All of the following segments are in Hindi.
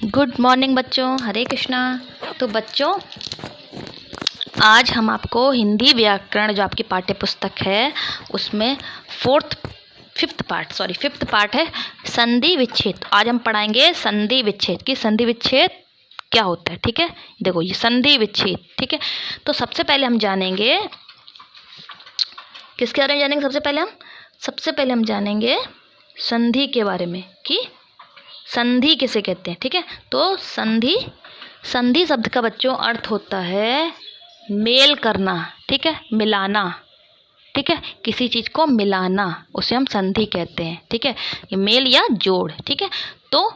गुड मॉर्निंग बच्चों, हरे कृष्णा। तो बच्चों, आज हम आपको हिंदी व्याकरण जो आपकी पाठ्य पुस्तक है उसमें फिफ्थ पार्ट है संधि विच्छेद। आज हम पढ़ाएंगे संधि विच्छेद की संधि विच्छेद क्या होता है। ठीक है, देखो ये संधि विच्छेद। ठीक है, तो सबसे पहले हम जानेंगे किसके बारे में जानेंगे। सबसे पहले हम जानेंगे संधि के बारे में कि संधि किसे कहते हैं। ठीक है, तो संधि शब्द का बच्चों अर्थ होता है मेल करना। ठीक है, मिलाना। ठीक है, किसी चीज़ को मिलाना उसे हम संधि कहते हैं। ठीक है, ये मेल या जोड़। ठीक है, तो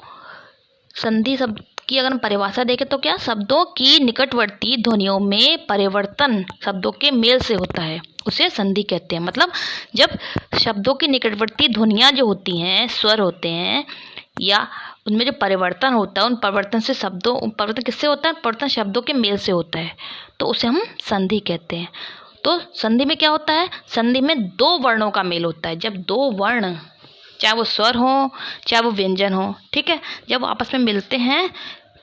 संधि शब्द की अगर हम परिभाषा देखें तो क्या, शब्दों की निकटवर्ती ध्वनियों में परिवर्तन शब्दों के मेल से होता है, उसे संधि कहते हैं। मतलब जब शब्दों की निकटवर्ती ध्वनियाँ जो होती हैं, स्वर होते हैं, या उनमें जो परिवर्तन होता है, उन परिवर्तन किससे होता है? परिवर्तन शब्दों के मेल से होता है, तो उसे हम संधि कहते हैं। तो संधि में क्या होता है? संधि में दो वर्णों का मेल होता है। जब दो वर्ण, चाहे वो स्वर हो चाहे वो व्यंजन हो, ठीक है, जब वो आपस में मिलते हैं,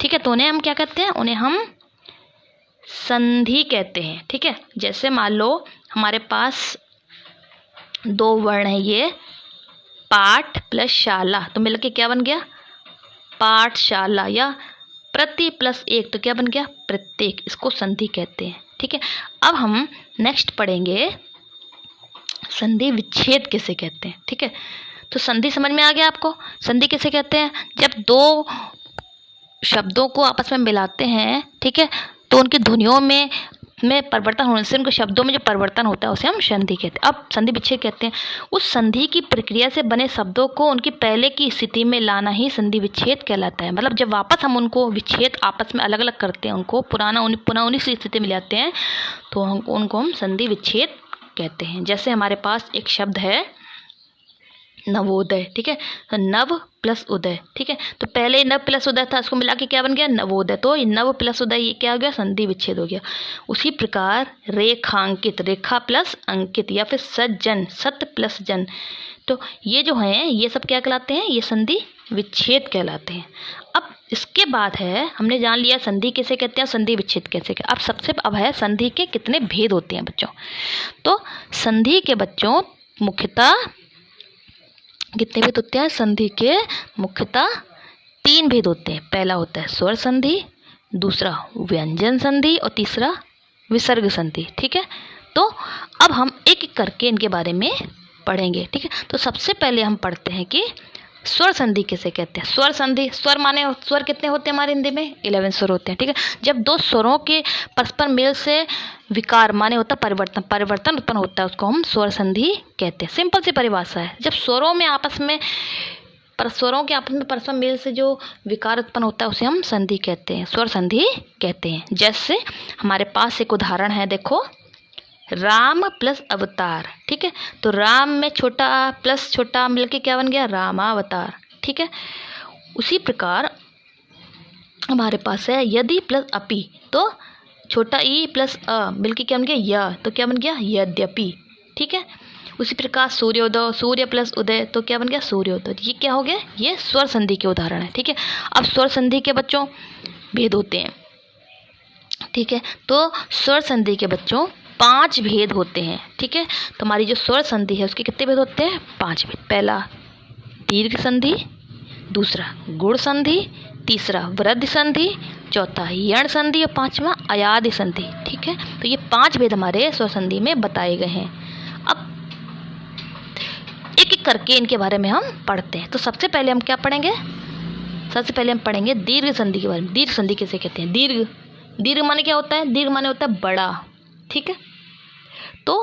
ठीक है, तो उन्हें हम क्या कहते हैं? उन्हें हम संधि कहते हैं। ठीक है, जैसे मान लो हमारे पास दो वर्ण है, ये पाठ प्लस शाला, तो मिलके क्या बन गया? पाठशाला। या प्रति प्लस एक, तो क्या बन गया? प्रत्येक। इसको संधि कहते हैं। ठीक है, अब हम नेक्स्ट पढ़ेंगे संधि विच्छेद किसे कहते हैं। ठीक है, तो संधि समझ में आ गया आपको? संधि किसे कहते हैं? जब दो शब्दों को आपस में मिलाते हैं, ठीक है, तो उनकी ध्वनियों में परिवर्तन होने से उनके शब्दों में जो परिवर्तन होता है उसे हम संधि कहते हैं। अब संधि विच्छेद कहते हैं उस संधि की प्रक्रिया से बने शब्दों को उनकी पहले की स्थिति में लाना ही संधि विच्छेद कहलाता है। मतलब जब वापस हम उनको विच्छेद आपस में अलग अलग करते हैं, उनको पुनः उन्हीं की स्थिति में लाते हैं, तो उनको हम संधि विच्छेद कहते हैं। जैसे हमारे पास एक शब्द है नवोदय। ठीक है, तो नव प्लस उदय। ठीक है, तो पहले नव प्लस उदय था, उसको मिला के क्या बन गया? नवोदय। तो ये नव प्लस उदय ये क्या हो गया? संधि विच्छेद हो गया। उसी प्रकार रेखांकित, रेखा प्लस अंकित, या फिर सज्जन, सत प्लस जन, तो ये जो हैं ये सब क्या कहलाते हैं? ये संधि विच्छेद कहलाते हैं। अब इसके बाद है, हमने जान लिया संधि किसे कहते हैं, संधि विच्छेद कैसे कहते हैं। अब है संधि के कितने भेद होते हैं बच्चों। तो संधि के बच्चों मुख्यतः कितने भेद होते हैं? संधि के मुख्यतः 3 भेद होते हैं। पहला होता है स्वर संधि, दूसरा व्यंजन संधि, और तीसरा विसर्ग संधि। ठीक है, तो अब हम एक एक करके इनके बारे में पढ़ेंगे। ठीक है, तो सबसे पहले हम पढ़ते हैं कि स्वर संधि किसे कहते हैं। स्वर संधि, स्वर कितने होते हैं हमारे हिंदी में? 11 स्वर होते हैं। ठीक है, जब दो स्वरों के परस्पर मेल से विकार माने होता परिवर्तन उत्पन्न होता है, उसको हम स्वर संधि कहते हैं। सिंपल सी परिभाषा है। जब स्वरों के आपस में परस्पर मेल से जो विकार उत्पन्न होता है उसे हम संधि कहते हैं, स्वर संधि कहते हैं। जैसे हमारे पास एक उदाहरण है, देखो, राम प्लस अवतार। ठीक है, तो राम में छोटा आ प्लस छोटा आ मिलके क्या बन गया? रामावतार। ठीक है, उसी प्रकार हमारे पास है यदि प्लस अपि, तो छोटा ई प्लस अ मिलके क्या बन गया? य, तो क्या बन गया? यद्यपि। ठीक है, उसी प्रकार सूर्योदय, सूर्य प्लस उदय, तो क्या बन गया? सूर्योदय। ये क्या हो गया? ये स्वर संधि के उदाहरण है। ठीक है, अब स्वर संधि के बच्चों भेद होते हैं। ठीक है, तो स्वर संधि के बच्चों 5 भेद होते हैं। ठीक है, तो हमारी जो स्वर संधि है उसके कितने भेद होते हैं? 5 भेद। पहला दीर्घ संधि, दूसरा गुण संधि, तीसरा वृद्धि संधि, चौथा यण संधि, और पांचवा अयादि संधि। ठीक है, तो ये 5 भेद हमारे स्वर संधि में बताए गए हैं। अब एक एक करके इनके बारे में हम पढ़ते हैं। तो सबसे पहले हम क्या पढ़ेंगे? सबसे पहले हम पढ़ेंगे दीर्घ संधि के बारे में। दीर्घ संधि किसे कहते हैं? दीर्घ माने क्या होता है? दीर्घ माने होता है बड़ा। ठीक है, तो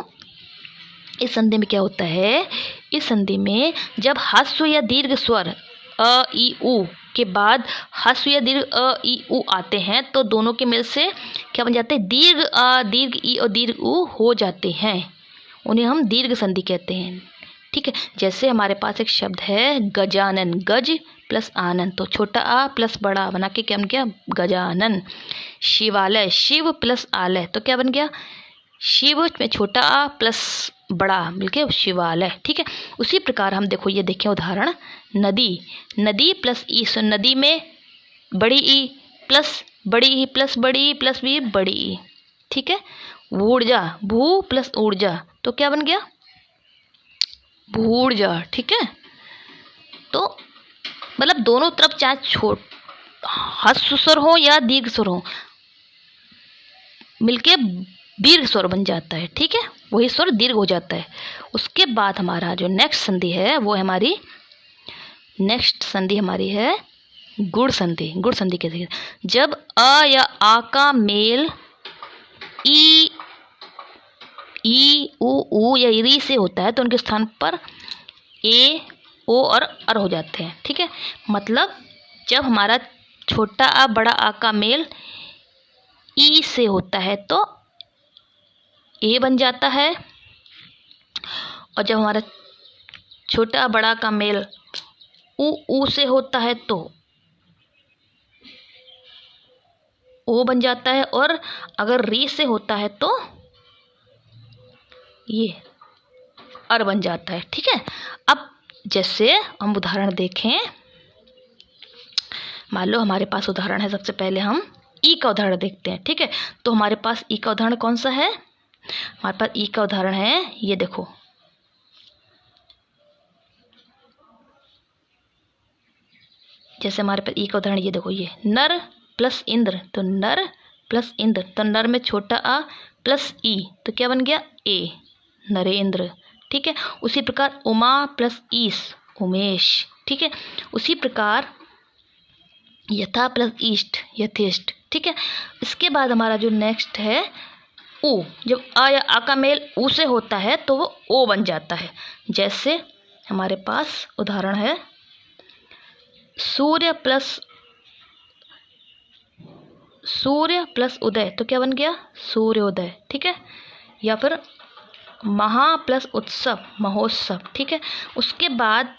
इस संधि में क्या होता है? इस संधि में जब ह्रस्व या दीर्घ स्वर अ ई उ के बाद ह्रस्व या दीर्घ अ ई उ आते हैं, तो दोनों के मेल से क्या बन जाते हैं? दीर्घ अ, दीर्घ ई और दीर्घ उ हो जाते हैं। उन्हें हम दीर्घ संधि कहते हैं। ठीक है, जैसे हमारे पास एक शब्द है गजानन, गज प्लस आनंद, तो छोटा आ प्लस बड़ा बना के क्या बन गया? गजानन। शिवालय, शिव प्लस आलय, तो क्या बन गया? शिव में छोटा आ प्लस बड़ा मिलके शिवालय। ठीक है, उसी प्रकार हम देखो, ये देखें उदाहरण नदी, नदी प्लस ई, नदी में बड़ी ई प्लस बड़ी ई प्लस बड़ी ई प्लस बी बड़ी ई, ठीक है। ऊर्जा, भू प्लस ऊर्जा तो क्या बन गया? भूर्जा, ठीक है। तो मतलब दोनों तरफ चाहे छोट ह्रस्व स्वर हो या दीर्घ स्वर हो, मिलके दीर्घ स्वर बन जाता है, ठीक है। वही स्वर दीर्घ हो जाता है। उसके बाद हमारा जो नेक्स्ट संधि है वो हमारी नेक्स्ट संधि हमारी है गुण संधि। गुण संधि कैसे? जब अ या आ का मेल ई उ या री से होता है तो उनके स्थान पर ए, ओ और अर हो जाते हैं, ठीक है। मतलब जब हमारा छोटा आ बड़ा आ का मेल ई से होता है तो ए बन जाता है, और जब हमारा छोटा बड़ा का मेल उ से होता है तो ओ बन जाता है, और अगर री से होता है तो ये अर बन जाता है, ठीक है। अब जैसे हम उदाहरण देखें, मान लो हमारे पास उदाहरण है, सबसे पहले हम ई का उदाहरण देखते हैं, ठीक है। तो हमारे पास ई का उदाहरण कौन सा है? हमारे पास ई का उदाहरण है, ये देखो, जैसे हमारे पास ई का उदाहरण ये देखो, ये नर प्लस इंद्र, तो नर प्लस इंद्र, तो नर में छोटा आ प्लस ई तो क्या बन गया? ए, नरेंद्र, ठीक है। उसी प्रकार उमा प्लस ईश, उमेश, ठीक है। उसी प्रकार यथा प्लस ईष्ट, यथेष्ट, ठीक है। इसके बाद हमारा जो नेक्स्ट है उ, जब आ या आ का मेल उ से होता है तो वो ओ बन जाता है। जैसे हमारे पास उदाहरण है सूर्य प्लस उदय तो क्या बन गया? सूर्योदय, ठीक है। या फिर महा प्लस उत्सव, महोत्सव, ठीक है। उसके बाद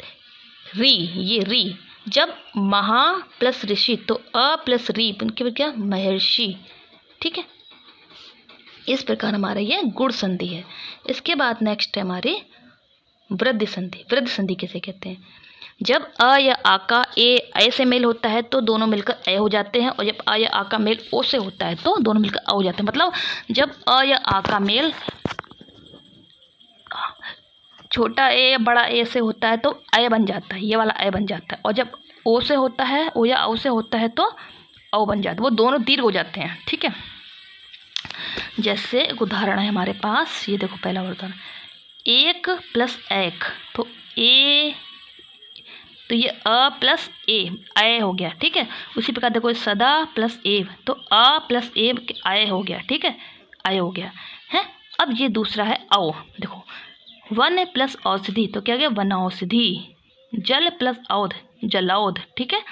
री, ये री, जब महा प्लस ऋषि तो अ प्लस री उनके क्या? महर्षि, ठीक है। इस प्रकार हमारा ये गुण संधि है। इसके बाद नेक्स्ट है हमारी वृद्धि संधि। वृद्धि संधि किसे कहते हैं? जब अ या आ का ए से मेल होता है तो दोनों मिलकर ए हो जाते हैं, और जब आ या आ का मेल ओ से होता है तो दोनों मिलकर अ हो जाते हैं। मतलब जब अ या आ का मेल छोटा ए या बड़ा ए से होता है तो ए बन जाता है, ये वाला ए बन जाता है, और जब ओ से होता है, ओ या औ से होता है तो औ बन जाता है, वो दोनों दीर्घ हो जाते हैं, ठीक है। जैसे एक उदाहरण है हमारे पास, ये देखो पहला उदाहरण, एक प्लस एक तो ए, तो ये अ प्लस ए हो गया, ठीक है। उसी प्रकार देखो सदा प्लस एव तो अ प्लस एव आय हो गया, ठीक है, आय हो गया है। अब ये दूसरा है औ, देखो वन प्लस औषधि तो क्या गया? वनौषधि। जल प्लस औध, जलौध, ठीक है।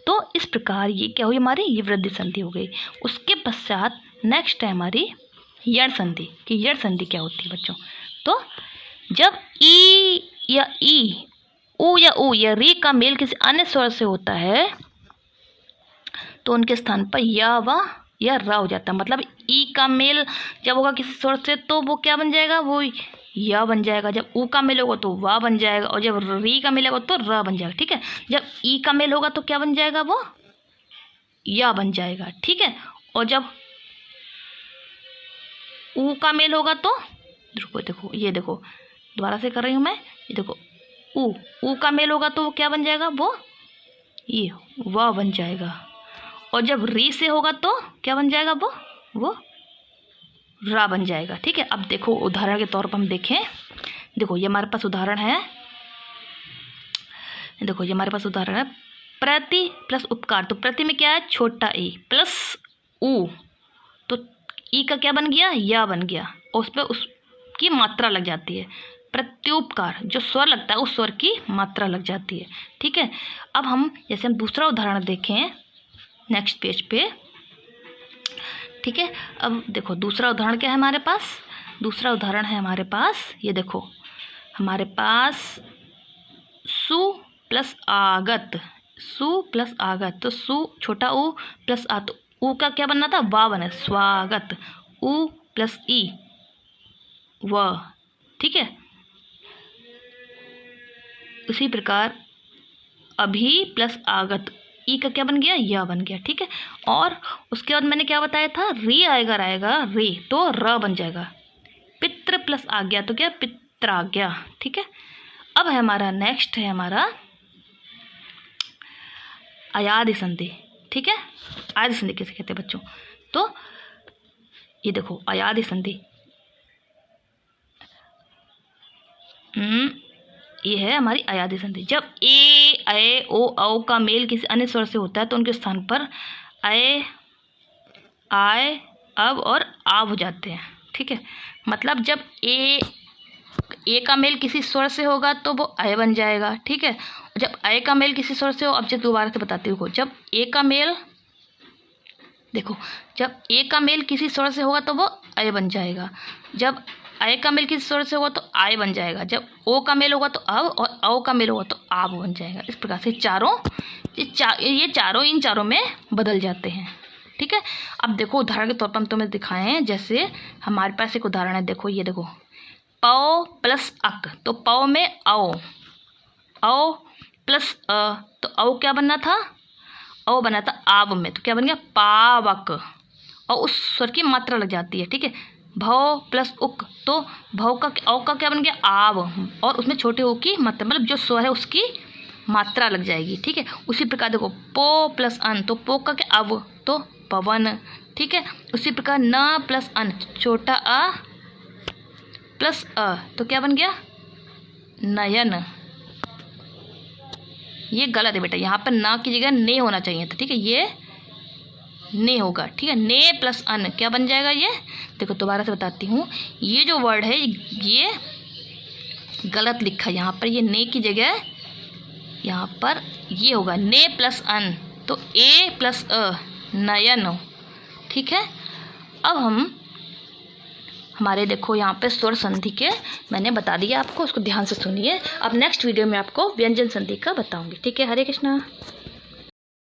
तो इस प्रकार ये क्या हुई हमारी? ये वृद्धि संधि हो गई। उसके पश्चात नेक्स्ट है हमारी यण संधि। कि यण संधि क्या होती है बच्चों? तो जब ई या ई, उ या उ या री का मेल किसी अन्य स्वर से होता है तो उनके स्थान पर या व या रा हो जाता है। मतलब ई का मेल जब होगा किसी स्वर से तो वो क्या बन जाएगा? वो या बन जाएगा। जब उ का मेल होगा तो वा बन जाएगा, और जब री का मेल होगा तो र बन जाएगा, ठीक है। जब ई का मेल होगा तो क्या बन जाएगा? वो या बन जाएगा, ठीक है। और जब उ का मेल होगा तो रुको, देखो ये देखो दोबारा से कर रही हूँ मैं, ये देखो उ का मेल होगा तो वो क्या बन जाएगा? वो ये वा बन जाएगा। और जब री से होगा तो क्या बन जाएगा? वो रा बन जाएगा, ठीक है। अब देखो उदाहरण के तौर पर हम देखें, देखो ये हमारे पास उदाहरण है, देखो ये हमारे पास उदाहरण है प्रति प्लस उपकार। तो प्रति में क्या है? छोटा ए प्लस उ, तो ई का क्या बन गया? या बन गया, और उस पर उसकी मात्रा लग जाती है। प्रत्युपकार, जो स्वर लगता है उस स्वर की मात्रा लग जाती है, ठीक है। अब हम जैसे हम दूसरा उदाहरण देखें नेक्स्ट पेज पे, ठीक है। अब देखो दूसरा उदाहरण क्या है हमारे पास? दूसरा उदाहरण है हमारे पास, ये देखो हमारे पास सु प्लस आगत, सु प्लस आगत, तो सु छोटा उ प्लस आ, तो उ का क्या बनना था? वा बना, स्वागत। उ प्लस ई व, ठीक है। उसी प्रकार अभी प्लस आगत, ई का क्या बन गया, या बन गया। ठीक है, और उसके बाद मैंने क्या बताया था, री आएगा री, तो र बन जाएगा। पित्र प्लस आ गया तो क्या, पित्र आ गया। ठीक है, अब है हमारा नेक्स्ट है हमारा अयादि संधि। ठीक है, अयादि संधि किसे कहते हैं बच्चों, तो ये देखो अयादि संधि, ये है हमारी अयादि संधि। जब ए, ऐ, ओ, औ का मेल किसी अन्य स्वर से होता है तो उनके स्थान पर ऐ, आय, अब और आव हो जाते हैं। ठीक है, मतलब जब ए का मेल किसी स्वर से होगा तो वो ऐ बन जाएगा। ठीक है, जब ऐ का मेल किसी स्वर से हो, अब जब दोबारा से बताती हूँ, जब ए का मेल, देखो जब ए का मेल किसी स्वर से होगा तो वो ऐ बन जाएगा, जब ऐ का मेल किसी स्वर से होगा तो आय बन जाएगा, जब ओ का मेल होगा तो अब, और औ का मेल होगा तो आब बन जाएगा। इस प्रकार से ये चारों इन चारों में बदल जाते हैं। ठीक है, अब देखो उदाहरण के तौर पर हम तुम्हें दिखाए हैं, जैसे हमारे पास एक उदाहरण है, देखो ये देखो, पौ प्लस अक, तो पौ में औ प्लस अ, तो औ क्या बनना था, औ बना था आव में, तो क्या बन गया, पावक, और उस स्वर की मात्रा लग जाती है। ठीक है, भौ प्लस उक, तो भौ का औ का क्या बन गया, आव, और उसमें छोटे ओ की मात्रा, मतलब जो स्वर है उसकी मात्रा लग जाएगी। ठीक है, उसी प्रकार देखो पो प्लस अन, तो पो का क्या, अव, तो पवन। ठीक है, उसी प्रकार न प्लस अन, छोटा अ प्लस अ, तो क्या बन गया, नयन। ये गलत है बेटा, यहाँ पर ना की जगह ने होना चाहिए था। ठीक है, ये ने होगा। ठीक है, ने प्लस अन क्या बन जाएगा, ये देखो दोबारा से बताती हूँ, ये जो वर्ड है ये गलत लिखा है यहाँ पर, ये ने की जगह यहाँ पर ये होगा ने प्लस अन, तो ए प्लस अ, नयन। ठीक है, अब हम हमारे देखो यहाँ पे स्वर संधि के मैंने बता दिया आपको, उसको ध्यान से सुनिए। अब नेक्स्ट वीडियो में आपको व्यंजन संधि का बताऊंगी। ठीक है, हरे कृष्णा।